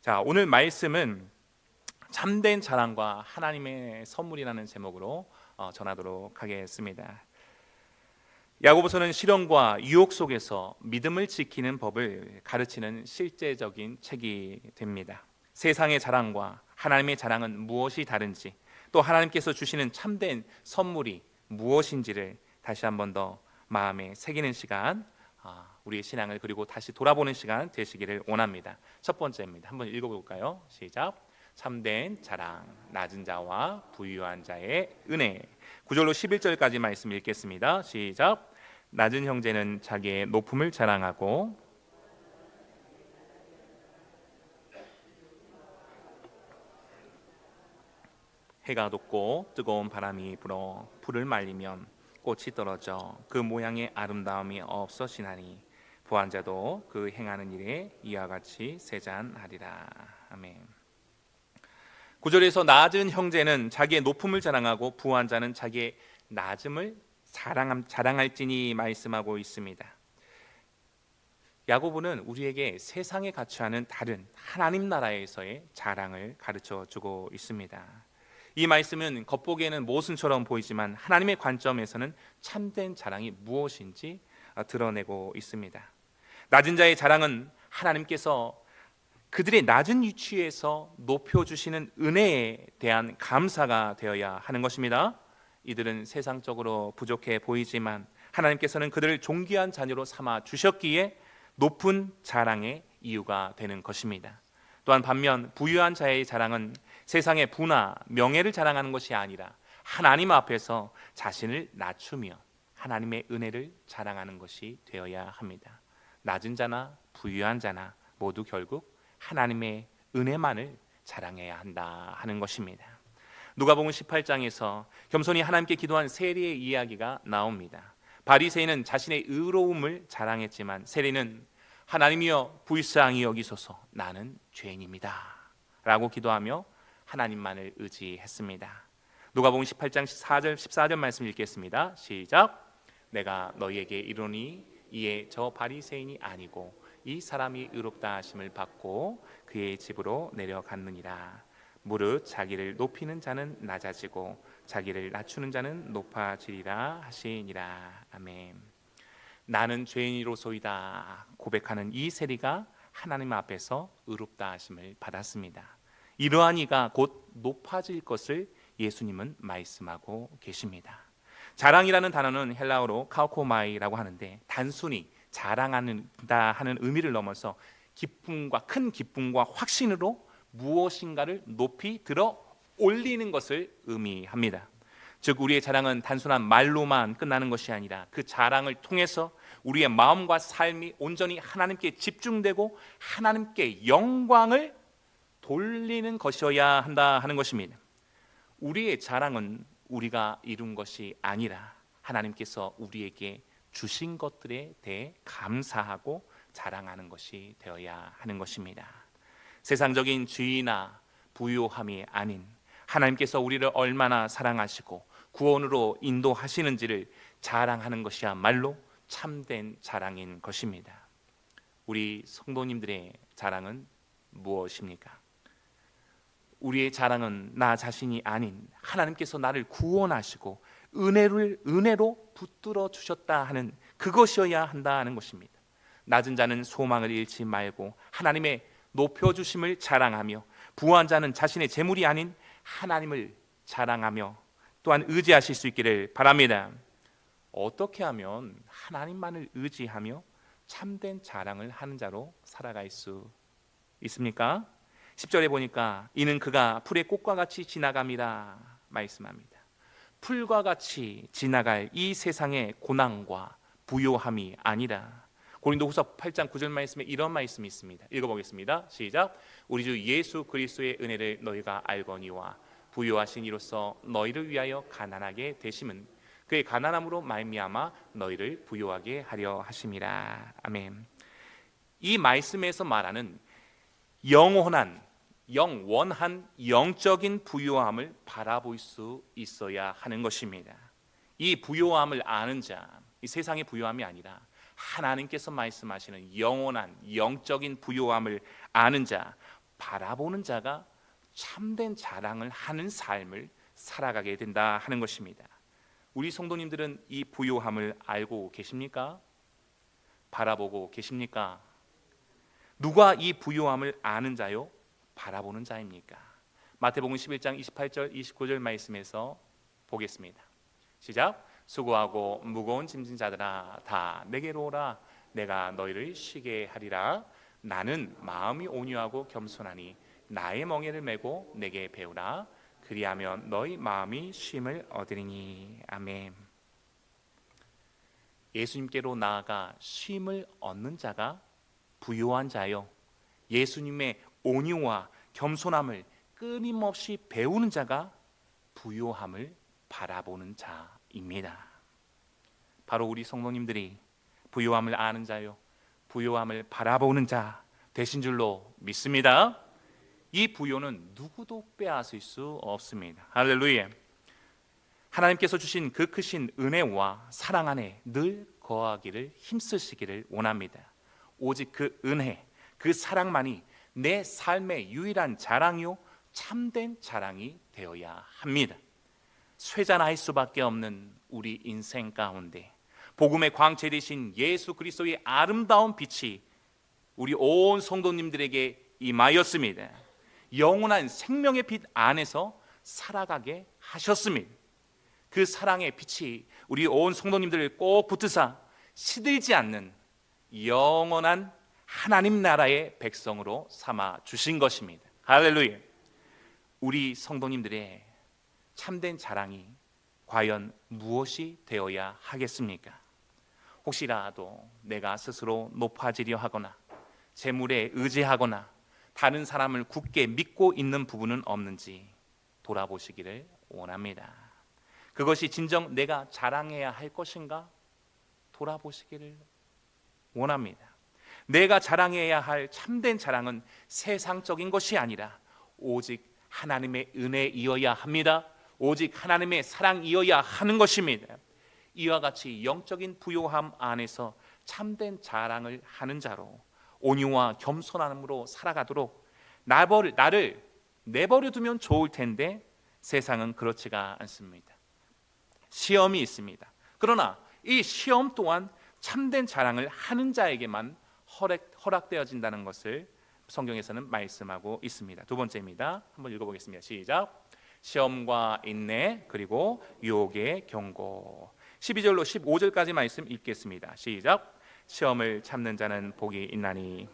자, 오늘 말씀은 참된 자랑과 하나님의 선물이라는 제목으로 전하도록 하겠습니다. 야고보서는 시련과 유혹 속에서 믿음을 지키는 법을 가르치는 실제적인 책이 됩니다. 세상의 자랑과 하나님의 자랑은 무엇이 다른지, 또 하나님께서 주시는 참된 선물이 무엇인지를 다시 한 번 더 마음에 새기는 시간, 우리의 신앙을 그리고 다시 돌아보는 시간 되시기를 원합니다. 첫 번째입니다. 한번 읽어볼까요? 시작. 참된 자랑, 낮은 자와 부유한 자의 은혜. 9절로 11절까지 말씀 읽겠습니다. 시작. 낮은 형제는 자기의 높음을 자랑하고 해가 돋고 뜨거운 바람이 불어 풀을 말리면 꽃이 떨어져 그 모양의 아름다움이 없어지나니 부한 자도 그 행하는 일에 이와 같이 세잔하리라. 아멘. 9절에서 낮은 형제는 자기의 높음을 자랑하고 부한 자는 자기의 낮음을 자랑할지니 말씀하고 있습니다. 야고보는 우리에게 세상에 갖춰하는 다른 하나님 나라에서의 자랑을 가르쳐 주고 있습니다. 이 말씀은 겉보기에는 모순처럼 보이지만 하나님의 관점에서는 참된 자랑이 무엇인지 드러내고 있습니다. 낮은 자의 자랑은 하나님께서 그들의 낮은 위치에서 높여주시는 은혜에 대한 감사가 되어야 하는 것입니다. 이들은 세상적으로 부족해 보이지만 하나님께서는 그들을 존귀한 자녀로 삼아 주셨기에 높은 자랑의 이유가 되는 것입니다. 또한 반면 부유한 자의 자랑은 세상의 부나 명예를 자랑하는 것이 아니라 하나님 앞에서 자신을 낮추며 하나님의 은혜를 자랑하는 것이 되어야 합니다. 낮은 자나 부유한 자나 모두 결국 하나님의 은혜만을 자랑해야 한다 하는 것입니다. 누가복음 18장에서 겸손히 하나님께 기도한 세리의 이야기가 나옵니다. 바리새인은 자신의 의로움을 자랑했지만 세리는 하나님이여 불쌍히 여기소서 나는 죄인입니다 라고 기도하며 하나님만을 의지했습니다. 누가복음 18장 4절 14절 말씀 읽겠습니다. 시작. 내가 너희에게 이르노니 이에 저 바리새인이 아니고 이 사람이 의롭다 하심을 받고 그의 집으로 내려갔느니라. 무릇 자기를 높이는 자는 낮아지고 자기를 낮추는 자는 높아지리라 하시니라. 아멘. 나는 죄인이로소이다 고백하는 이 세리가 하나님 앞에서 의롭다 하심을 받았습니다. 이러한 이가 곧 높아질 것을 예수님은 말씀하고 계십니다. 자랑이라는 단어는 헬라어로 카오코마이라고 하는데 단순히 자랑한다 하는 의미를 넘어서 기쁨과 큰 기쁨과 확신으로 무엇인가를 높이 들어 올리는 것을 의미합니다. 즉 우리의 자랑은 단순한 말로만 끝나는 것이 아니라 그 자랑을 통해서 우리의 마음과 삶이 온전히 하나님께 집중되고 하나님께 영광을 돌리는 것이어야 한다 하는 것입니다. 우리의 자랑은 우리가 이룬 것이 아니라 하나님께서 우리에게 주신 것들에 대해 감사하고 자랑하는 것이 되어야 하는 것입니다. 세상적인 지위나 부유함이 아닌 하나님께서 우리를 얼마나 사랑하시고 구원으로 인도하시는지를 자랑하는 것이야말로 참된 자랑인 것입니다. 우리 성도님들의 자랑은 무엇입니까? 우리의 자랑은 나 자신이 아닌 하나님께서 나를 구원하시고 은혜로 붙들어 주셨다 하는 그것이어야 한다 하는 것입니다. 낮은 자는 소망을 잃지 말고 하나님의 높여주심을 자랑하며 부한 자는 자신의 재물이 아닌 하나님을 자랑하며 또한 의지하실 수 있기를 바랍니다. 어떻게 하면 하나님만을 의지하며 참된 자랑을 하는 자로 살아갈 수 있습니까? 10절에 보니까 이는 그가 풀의 꽃과 같이 지나감이라 말씀합니다. 풀과 같이 지나갈 이 세상의 고난과 부요함이 아니라 고린도후서 8장 9절 말씀에 이런 말씀이 있습니다. 읽어보겠습니다. 시작. 우리 주 예수 그리스도의 은혜를 너희가 알거니와 부요하신 이로써 너희를 위하여 가난하게 되심은 그의 가난함으로 말미암아 너희를 부요하게 하려 하심이라. 아멘. 이 말씀에서 말하는 영원한 영적인 부요함을 바라볼 수 있어야 하는 것입니다. 이 부요함을 아는 자, 이 세상의 부요함이 아니라 하나님께서 말씀하시는 영원한 영적인 부요함을 아는 자, 바라보는 자가 참된 자랑을 하는 삶을 살아가게 된다 하는 것입니다. 우리 성도님들은 이 부요함을 알고 계십니까? 바라보고 계십니까? 누가 이 부요함을 아는 자요? 바라보는 자입니까? 마태복음 11장 28절 29절 말씀에서 보겠습니다. 시작. 수고하고 무거운 짐진 자들아 다 내게로 오라. 내가 너희를 쉬게 하리라. 나는 마음이 온유하고 겸손하니 나의 멍에를 메고 내게 배우라. 그리하면 너희 마음이 쉼을 얻으리니. 아멘. 예수님께로 나아가 쉼을 얻는 자가 부요한 자요, 예수님의 온유와 겸손함을 끊임없이 배우는 자가 부요함을 바라보는 자입니다. 바로 우리 성도님들이 부요함을 아는 자요, 부요함을 바라보는 자 되신 줄로 믿습니다. 이 부요는 누구도 빼앗을 수 없습니다. 할렐루야. 하나님께서 주신 그 크신 은혜와 사랑 안에 늘 거하기를 힘쓰시기를 원합니다. 오직 그 은혜, 그 사랑만이 내 삶의 유일한 자랑이요 참된 자랑이 되어야 합니다. 쇠잔할 수밖에 없는 우리 인생 가운데 복음의 광채 되신 예수 그리스도의 아름다운 빛이 우리 온 성도님들에게 임하였습니다. 영원한 생명의 빛 안에서 살아가게 하셨습니다. 그 사랑의 빛이 우리 온 성도님들을 꼭 붙으사 시들지 않는 영원한 하나님 나라의 백성으로 삼아 주신 것입니다. 할렐루야. 우리 성도님들의 참된 자랑이 과연 무엇이 되어야 하겠습니까? 혹시라도 내가 스스로 높아지려 하거나 재물에 의지하거나 다른 사람을 굳게 믿고 있는 부분은 없는지 돌아보시기를 원합니다. 그것이 진정 내가 자랑해야 할 것인가 돌아보시기를 원합니다. 내가 자랑해야 할 참된 자랑은 세상적인 것이 아니라 오직 하나님의 은혜이어야 합니다. 오직 하나님의 사랑이어야 하는 것입니다. 이와 같이 영적인 부요함 안에서 참된 자랑을 하는 자로 온유와 겸손함으로 살아가도록 나를 내버려 두면 좋을 텐데 세상은 그렇지가 않습니다. 시험이 있습니다. 그러나 이 시험 또한 참된 자랑을 하는 자에게만 허락되어진다는 것을 성경에서는 말씀하고 있습니다. 두 번째입니다. 한번 읽어보겠습니다. 시작. 시험과 인내 그리고 유혹의 경고. 12절로 15절까지 말씀 읽겠습니다. 시작. 시험을 참는 자는 복이 있나니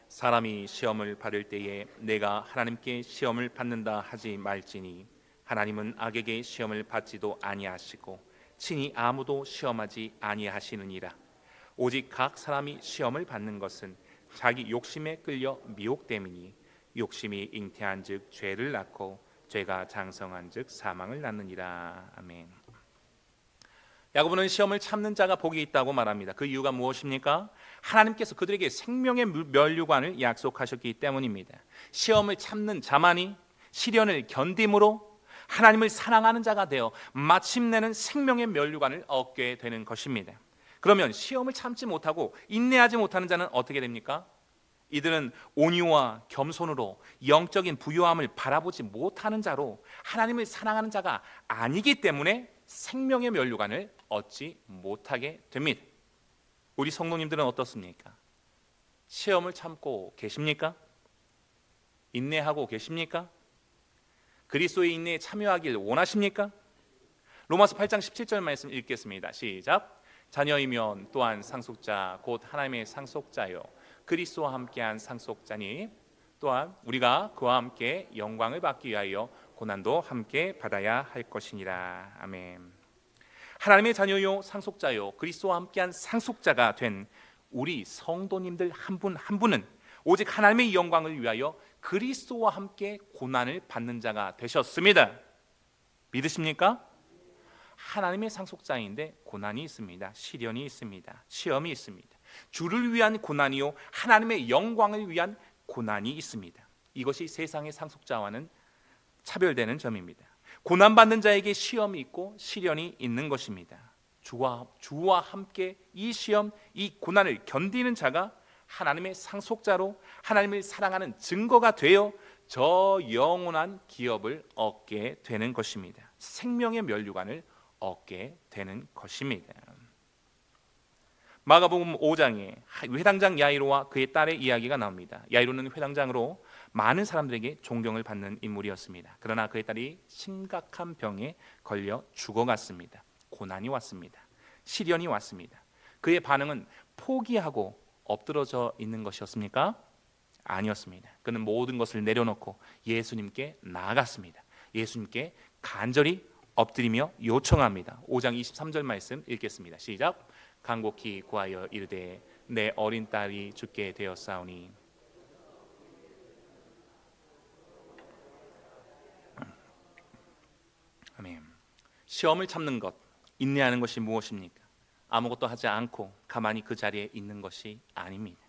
사람이 시험을 받을 때에 내가 하나님께 시험을 받는다 하지 말지니 하나님은 악에게 시험을 받지도 아니하시고 친히 아무도 시험하지 아니하시느니라. 오직 각 사람이 시험을 받는 것은 자기 욕심에 끌려 미혹됨이니 욕심이 잉태한즉 죄를 낳고 죄가 장성한즉 사망을 낳느니라. 아멘. 야고보는 시험을 참는 자가 복이 있다고 말합니다. 그 이유가 무엇입니까? 하나님께서 그들에게 생명의 면류관을 약속하셨기 때문입니다. 시험을 참는 자만이 시련을 견딤으로 하나님을 사랑하는 자가 되어 마침내는 생명의 면류관을 얻게 되는 것입니다. 그러면 시험을 참지 못하고 인내하지 못하는 자는 어떻게 됩니까? 이들은 온유와 겸손으로 영적인 부요함을 바라보지 못하는 자로 하나님을 사랑하는 자가 아니기 때문에 생명의 면류관을 얻지 못하게 됩니다. 우리 성도님들은 어떻습니까? 시험을 참고 계십니까? 인내하고 계십니까? 그리스도의 인내에 참여하길 원하십니까? 로마서 8장 17절 말씀 읽겠습니다. 시작. 자녀이면 또한 상속자 곧 하나님의 상속자요 그리스도와 함께한 상속자니 또한 우리가 그와 함께 영광을 받기 위하여 고난도 함께 받아야 할 것이니라. 아멘. 하나님의 자녀요 상속자요 그리스도와 함께한 상속자가 된 우리 성도님들 한 분 한 분은 오직 하나님의 영광을 위하여 그리스도와 함께 고난을 받는 자가 되셨습니다. 믿으십니까? 하나님의 상속자인데 고난이 있습니다. 시련이 있습니다. 시험이 있습니다. 주를 위한 고난이요 하나님의 영광을 위한 고난이 있습니다. 이것이 세상의 상속자와는 차별되는 점입니다. 고난받는 자에게 시험이 있고 시련이 있는 것입니다. 주와 함께 이 시험, 이 고난을 견디는 자가 하나님의 상속자로 하나님을 사랑하는 증거가 되어 저 영원한 기업을 얻게 되는 것입니다. 생명의 면류관을 얻게 되는 것입니다. 마가복음 5장에 회당장 야이로와 그의 딸의 이야기가 나옵니다. 야이로는 회당장으로 많은 사람들에게 존경을 받는 인물이었습니다. 그러나 그의 딸이 심각한 병에 걸려 죽어갔습니다. 고난이 왔습니다. 시련이 왔습니다. 그의 반응은 포기하고 엎드러져 있는 것이었습니까? 아니었습니다. 그는 모든 것을 내려놓고 예수님께 나아갔습니다. 예수님께 간절히 엎드리며 요청합니다. 5장 23절 말씀 읽겠습니다. 시작. 간곡히 구하여 이르되 내 어린 딸이 죽게 되었사오니. 아멘. 시험을 참는 것, 인내하는 것이 무엇입니까? 아무것도 하지 않고 가만히 그 자리에 있는 것이 아닙니다.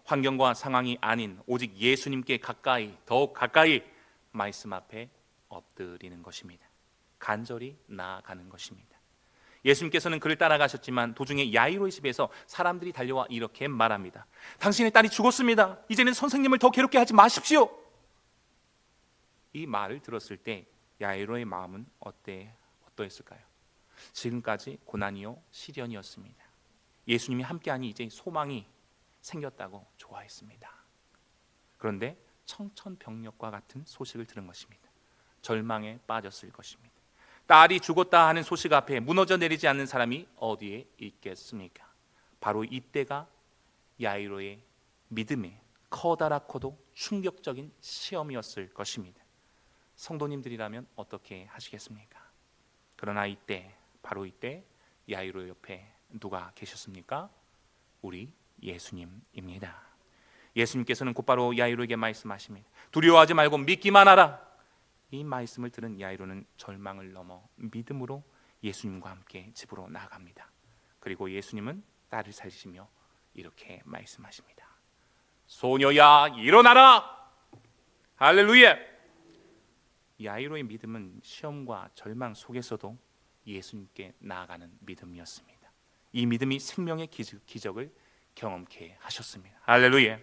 환경과 상황이 아닌 오직 예수님께 가까이, 더욱 가까이 말씀 앞에 엎드리는 것입니다. 간절히 나아가는 것입니다. 예수님께서는 그를 따라가셨지만 도중에 야이로의 집에서 사람들이 달려와 이렇게 말합니다. 당신의 딸이 죽었습니다. 이제는 선생님을 더 괴롭게 하지 마십시오. 이 말을 들었을 때 야이로의 마음은 어떠했을까요? 지금까지 고난이요 시련이었습니다. 예수님이 함께하니 이제 소망이 생겼다고 좋아했습니다. 그런데 청천벽력과 같은 소식을 들은 것입니다. 절망에 빠졌을 것입니다. 딸이 죽었다 하는 소식 앞에 무너져 내리지 않는 사람이 어디에 있겠습니까? 바로 이때가 야이로의 믿음의 커다랗고도 충격적인 시험이었을 것입니다. 성도님들이라면 어떻게 하시겠습니까? 그러나 이때, 바로 이때 야이로 옆에 누가 계셨습니까? 우리 예수님입니다. 예수님께서는 곧바로 야이로에게 말씀하십니다. 두려워하지 말고 믿기만 하라. 이 말씀을 들은 야이로는 절망을 넘어 믿음으로 예수님과 함께 집으로 나아갑니다. 그리고 예수님은 딸을 살리시며 이렇게 말씀하십니다. 소녀야 일어나라. 할렐루야. 야이로의 믿음은 시험과 절망 속에서도 예수님께 나아가는 믿음이었습니다. 이 믿음이 생명의 기적을 경험케 하셨습니다. 할렐루야.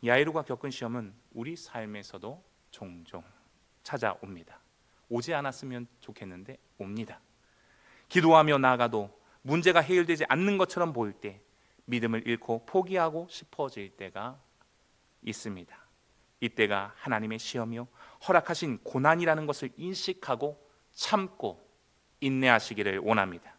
야이로가 겪은 시험은 우리 삶에서도 종종 찾아옵니다. 오지 않았으면 좋겠는데 옵니다. 기도하며 나아가도 문제가 해결되지 않는 것처럼 보일 때 믿음을 잃고 포기하고 싶어질 때가 있습니다. 이때가 하나님의 시험이요 허락하신 고난이라는 것을 인식하고 참고 인내하시기를 원합니다.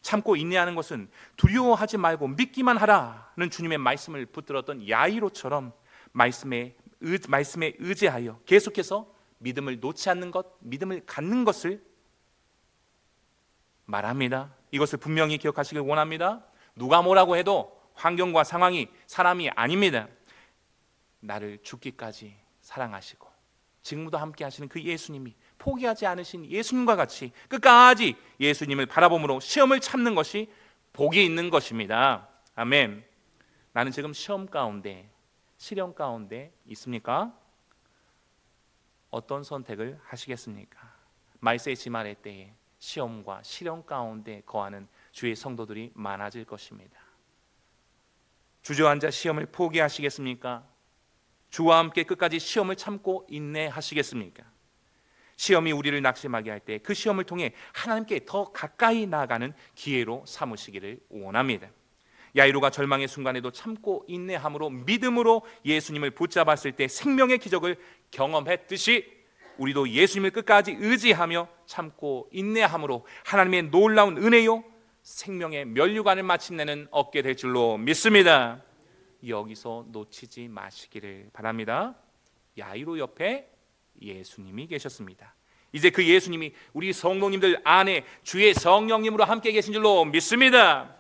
참고 인내하는 것은 두려워하지 말고 믿기만 하라는 주님의 말씀을 붙들었던 야이로처럼 말씀에 의지하여 계속해서 믿음을 놓지 않는 것, 믿음을 갖는 것을 말합니다. 이것을 분명히 기억하시길 원합니다. 누가 뭐라고 해도 환경과 상황이 사람이 아닙니다. 나를 죽기까지 사랑하시고 지금도 함께 하시는 그 예수님이 포기하지 않으신 예수님과 같이 끝까지 예수님을 바라봄으로 시험을 참는 것이 복이 있는 것입니다. 아멘. 나는 지금 시험 가운데, 시련 가운데 있습니까? 어떤 선택을 하시겠습니까? 말세의 지말의 때에 시험과 시련 가운데 거하는 주의 성도들이 많아질 것입니다. 주저앉아 시험을 포기하시겠습니까? 주와 함께 끝까지 시험을 참고 인내하시겠습니까? 시험이 우리를 낙심하게 할 때 그 시험을 통해 하나님께 더 가까이 나아가는 기회로 삼으시기를 원합니다. 야이로가 절망의 순간에도 참고 인내함으로 믿음으로 예수님을 붙잡았을 때 생명의 기적을 경험했듯이 우리도 예수님을 끝까지 의지하며 참고 인내함으로 하나님의 놀라운 은혜요 생명의 면류관을 마침내는 얻게 될 줄로 믿습니다. 여기서 놓치지 마시기를 바랍니다. 야이로 옆에 예수님이 계셨습니다. 이제 그 예수님이 우리 성도님들 안에 주의 성령님으로 함께 계신 줄로 믿습니다.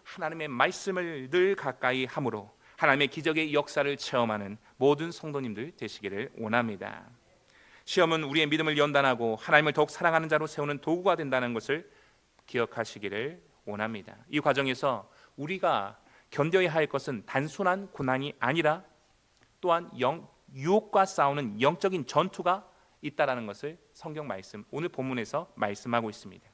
하나님의 말씀을 늘 가까이 함으로 하나님의 기적의 역사를 체험하는 모든 성도님들 되시기를 원합니다. 시험은 우리의 믿음을 연단하고 하나님을 더욱 사랑하는 자로 세우는 도구가 된다는 것을 기억하시기를 원합니다. 이 과정에서 우리가 견뎌야 할 것은 단순한 고난이 아니라 또한 유혹과 싸우는 영적인 전투가 있다라는 것을 성경 말씀, 오늘 본문에서 말씀하고 있습니다.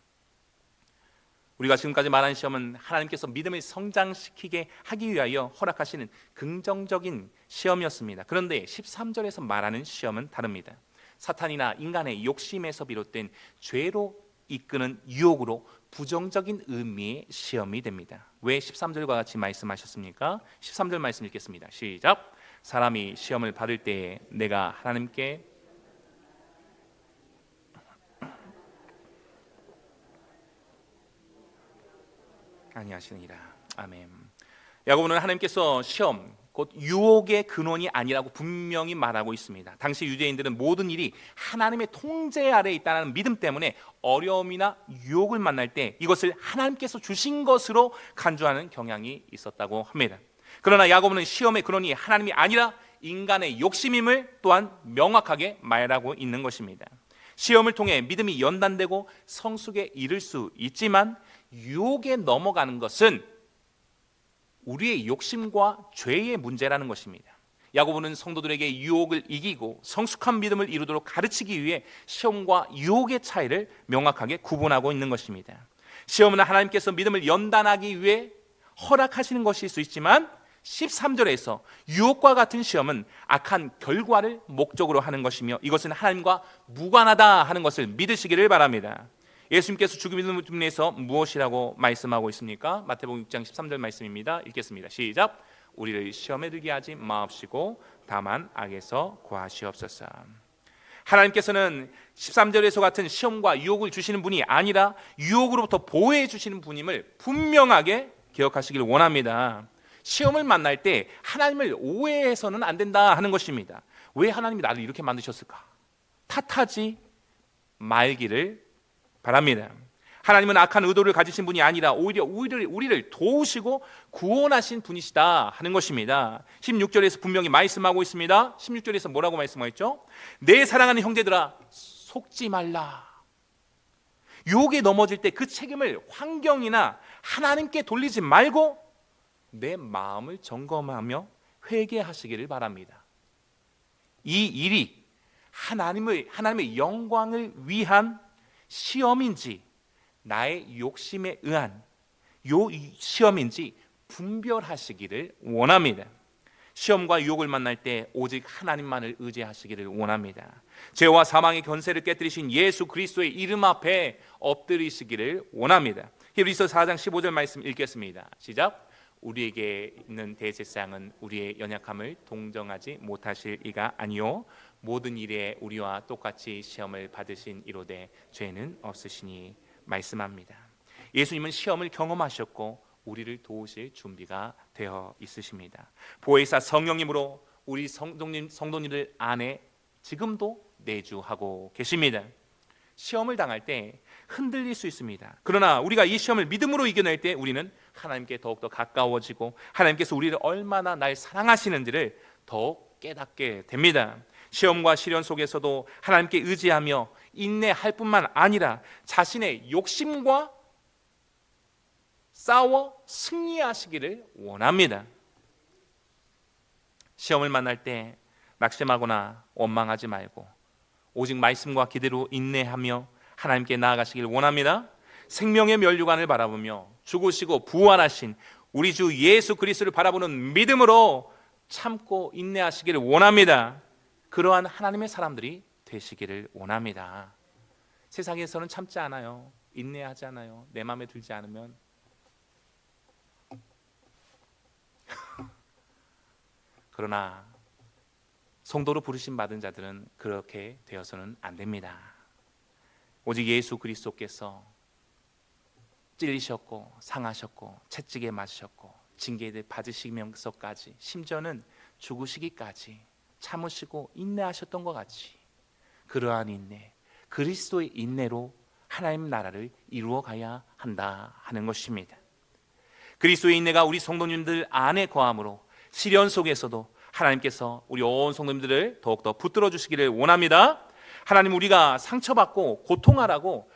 우리가 지금까지 말한 시험은 하나님께서 믿음을 성장시키게 하기 위하여 허락하시는 긍정적인 시험이었습니다. 그런데 13절에서 말하는 시험은 다릅니다. 사탄이나 인간의 욕심에서 비롯된 죄로 이끄는 유혹으로 부정적인 의미의 시험이 됩니다. 왜 13절과 같이 말씀하셨습니까? 13절 말씀 읽겠습니다. 시작. 사람이 시험을 받을 때에 내가 하나님께 아니하시느니라. 아멘. 야고보는 하나님께서 시험, 곧 유혹의 근원이 아니라고 분명히 말하고 있습니다. 당시 유대인들은 모든 일이 하나님의 통제 아래에 있다는 믿음 때문에 어려움이나 유혹을 만날 때 이것을 하나님께서 주신 것으로 간주하는 경향이 있었다고 합니다. 그러나 야고보는 시험의 근원이 하나님이 아니라 인간의 욕심임을 또한 명확하게 말하고 있는 것입니다. 시험을 통해 믿음이 연단되고 성숙에 이를 수 있지만 유혹에 넘어가는 것은 우리의 욕심과 죄의 문제라는 것입니다. 야고보는 성도들에게 유혹을 이기고 성숙한 믿음을 이루도록 가르치기 위해 시험과 유혹의 차이를 명확하게 구분하고 있는 것입니다. 시험은 하나님께서 믿음을 연단하기 위해 허락하시는 것일 수 있지만 13절에서 유혹과 같은 시험은 악한 결과를 목적으로 하는 것이며 이것은 하나님과 무관하다 하는 것을 믿으시기를 바랍니다. 예수님께서 죽음의 문에서 무엇이라고 말씀하고 있습니까? 마태복음 6장 13절 말씀입니다. 읽겠습니다. 시작. 우리를 시험에 들게 하지 마옵시고 다만 악에서 구하시옵소서. 하나님께서는 13절에서 같은 시험과 유혹을 주시는 분이 아니라 유혹으로부터 보호해 주시는 분임을 분명하게 기억하시길 원합니다. 시험을 만날 때 하나님을 오해해서는 안 된다 하는 것입니다. 왜 하나님이 나를 이렇게 만드셨을까? 탓하지 말기를 바랍니다. 하나님은 악한 의도를 가지신 분이 아니라 오히려 우리를 도우시고 구원하신 분이시다 하는 것입니다. 16절에서 분명히 말씀하고 있습니다. 16절에서 뭐라고 말씀하셨죠? 내 사랑하는 형제들아 속지 말라. 유혹에 넘어질 때 그 책임을 환경이나 하나님께 돌리지 말고 내 마음을 점검하며 회개하시기를 바랍니다. 이 일이 하나님의 영광을 위한 시험인지 나의 욕심에 의한 시험인지 분별하시기를 원합니다. 시험과 유혹을 만날 때 오직 하나님만을 의지하시기를 원합니다. 죄와 사망의 권세를 깨뜨리신 예수 그리스도의 이름 앞에 엎드리시기를 원합니다. 히브리서 4장 15절 말씀 읽겠습니다. 시작. 우리에게 있는 대제사장은 우리의 연약함을 동정하지 못하실 이가 아니요 모든 일에 우리와 똑같이 시험을 받으신 이로되 죄는 없으시니 말씀합니다. 예수님은 시험을 경험하셨고 우리를 도우실 준비가 되어 있으십니다. 보혜사 성령님으로 우리 성도님들 안에 지금도 내주하고 계십니다. 시험을 당할 때 흔들릴 수 있습니다. 그러나 우리가 이 시험을 믿음으로 이겨낼 때 우리는 하나님께 더욱더 가까워지고 하나님께서 우리를 얼마나 날 사랑하시는지를 더욱 깨닫게 됩니다. 시험과 시련 속에서도 하나님께 의지하며 인내할 뿐만 아니라 자신의 욕심과 싸워 승리하시기를 원합니다. 시험을 만날 때 낙심하거나 원망하지 말고 오직 말씀과 기대로 인내하며 하나님께 나아가시길 원합니다. 생명의 면류관을 바라보며 죽으시고 부활하신 우리 주 예수 그리스도를 바라보는 믿음으로 참고 인내하시기를 원합니다. 그러한 하나님의 사람들이 되시기를 원합니다. 세상에서는 참지 않아요. 인내하지 않아요. 내 마음에 들지 않으면. 그러나 성도로 부르심 받은 자들은 그렇게 되어서는 안 됩니다. 오직 예수 그리스도께서 찔리셨고 상하셨고 채찍에 맞으셨고 징계를 받으시면서까지 심지어는 죽으시기까지 참으시고 인내하셨던 것 같이 그러한 인내, 그리스도의 인내로 하나님 나라를 이루어 가야 한다 하는 것입니다. 그리스도의 인내가 우리 성도님들 안에 거함으로 시련 속에서도 하나님께서 우리 온 성도님들을 더욱더 붙들어 주시기를 원합니다. 하나님 우리가 상처받고 고통하라고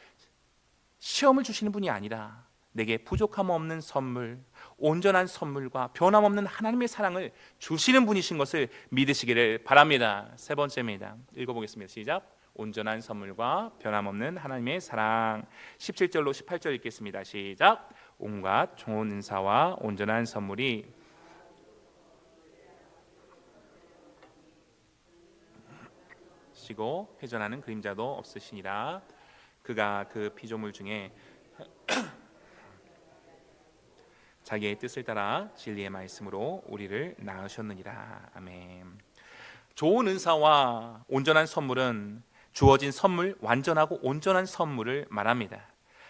시험을 주시는 분이 아니라 내게 부족함 없는 선물, 온전한 선물과 변함없는 하나님의 사랑을 주시는 분이신 것을 믿으시기를 바랍니다. 세 번째입니다. 읽어보겠습니다. 시작. 온전한 선물과 변함없는 하나님의 사랑. 17절로 18절 읽겠습니다. 시작. 온갖 좋은 은사와 온전한 선물이 시고 회전하는 그림자도 없으시니라. 그가 그 피조물 중에 자기의 뜻을 따라 진리의 말씀으로 우리를 낳으셨느니라. 아멘. 좋은 은사와 온전한 선물은 주어진 선물, 완전하고 온전한 선물을 말합니다.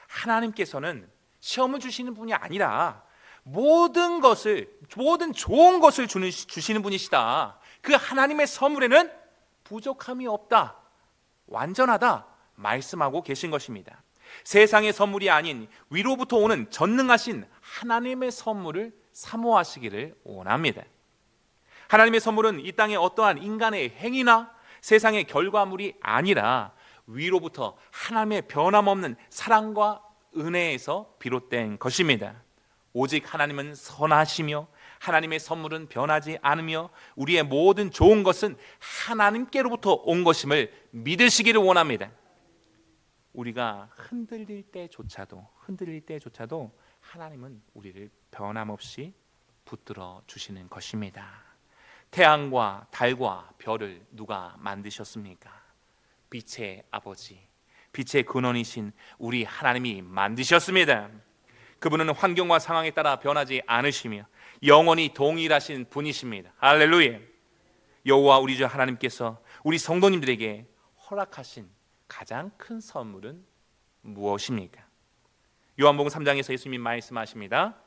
하나님께서는 시험을 주시는 분이 아니라 모든 좋은 것을 주시는 분이시다. 그 하나님의 선물에는 부족함이 없다, 완전하다 말씀하고 계신 것입니다. 세상의 선물이 아닌 위로부터 오는 전능하신 하나님의 선물을 사모하시기를 원합니다. 하나님의 선물은 이 땅의 어떠한 인간의 행위나 세상의 결과물이 아니라 위로부터 하나님의 변함없는 사랑과 은혜에서 비롯된 것입니다. 오직 하나님은 선하시며 하나님의 선물은 변하지 않으며 우리의 모든 좋은 것은 하나님께로부터 온 것임을 믿으시기를 원합니다. 우리가 흔들릴 때조차도 하나님은 우리를 변함없이 붙들어 주시는 것입니다. 태양과 달과 별을 누가 만드셨습니까? 빛의 아버지, 빛의 근원이신 우리 하나님이 만드셨습니다. 그분은 환경과 상황에 따라 변하지 않으시며 영원히 동일하신 분이십니다. 할렐루야. 여호와 우리 주 하나님께서 우리 성도님들에게 허락하신 가장 큰 선물은 무엇입니까? 요한복음 3장에서 예수님이 말씀하십니다.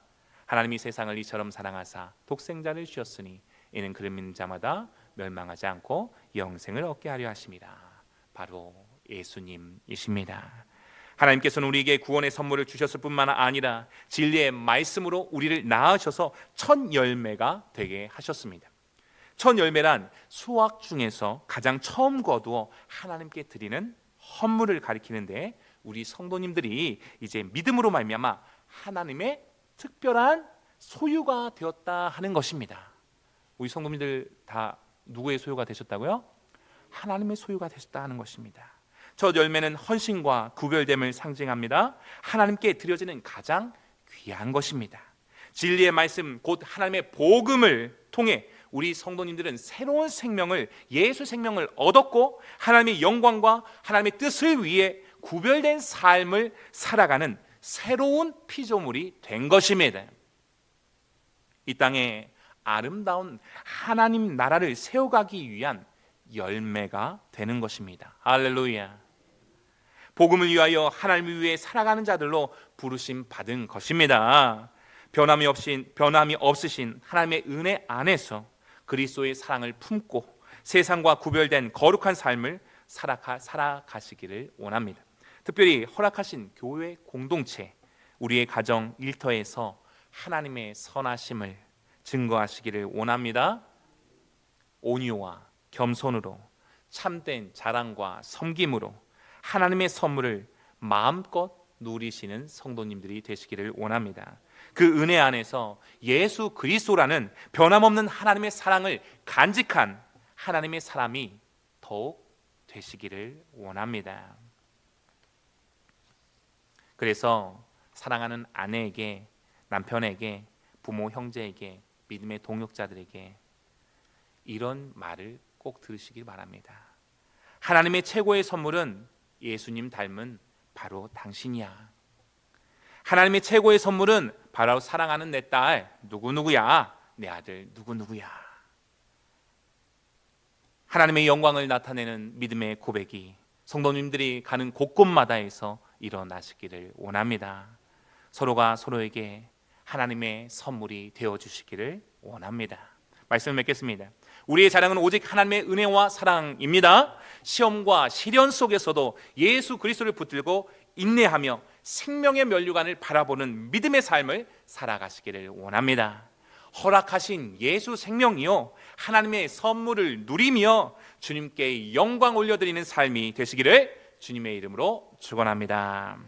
하나님이 세상을 이처럼 사랑하사 독생자를 주셨으니 이는 그를 믿는 자마다 멸망하지 않고 영생을 얻게 하려 하심이라. 바로 예수님이십니다. 하나님께서는 우리에게 구원의 선물을 주셨을 뿐만 아니라 진리의 말씀으로 우리를 낳으셔서 첫 열매가 되게 하셨습니다. 첫 열매란 수확 중에서 가장 처음 거두어 하나님께 드리는 헌물을 가리키는데, 우리 성도님들이 이제 믿음으로 말미암아 하나님의 특별한 소유가 되었다 하는 것입니다. 우리 성도님들 다 누구의 소유가 되셨다고요? 하나님의 소유가 되셨다 하는 것입니다. 첫 열매는 헌신과 구별됨을 상징합니다. 하나님께 드려지는 가장 귀한 것입니다. 진리의 말씀 곧 하나님의 복음을 통해 우리 성도님들은 새로운 생명을, 예수 생명을 얻었고 하나님의 영광과 하나님의 뜻을 위해 구별된 삶을 살아가는 새로운 피조물이 된 것입니다. 이 땅에 아름다운 하나님 나라를 세워가기 위한 열매가 되는 것입니다. 할렐루야. 복음을 위하여 하나님을 위해 살아가는 자들로 부르심 받은 것입니다. 변함이 없으신 하나님의 은혜 안에서 그리스도의 사랑을 품고 세상과 구별된 거룩한 삶을 살아가시기를 원합니다. 특별히 허락하신 교회 공동체, 우리의 가정 일터에서 하나님의 선하심을 증거하시기를 원합니다. 온유와 겸손으로 참된 자랑과 섬김으로 하나님의 선물을 마음껏 누리시는 성도님들이 되시기를 원합니다. 그 은혜 안에서 예수 그리스도라는 변함없는 하나님의 사랑을 간직한 하나님의 사람이 더욱 되시기를 원합니다. 그래서 사랑하는 아내에게, 남편에게, 부모, 형제에게, 믿음의 동역자들에게 이런 말을 꼭 들으시길 바랍니다. 하나님의 최고의 선물은 예수님 닮은 바로 당신이야. 하나님의 최고의 선물은 바로 사랑하는 내 딸 누구누구야, 내 아들 누구누구야. 하나님의 영광을 나타내는 믿음의 고백이 성도님들이 가는 곳곳마다에서 일어나시기를 원합니다. 서로가 서로에게 하나님의 선물이 되어주시기를 원합니다. 말씀을 맺겠습니다. 우리의 자랑은 오직 하나님의 은혜와 사랑입니다. 시험과 시련 속에서도 예수 그리스도를 붙들고 인내하며 생명의 면류관을 바라보는 믿음의 삶을 살아가시기를 원합니다. 허락하신 예수 생명이요 하나님의 선물을 누리며 주님께 영광 올려드리는 삶이 되시기를 주님의 이름으로 축원합니다.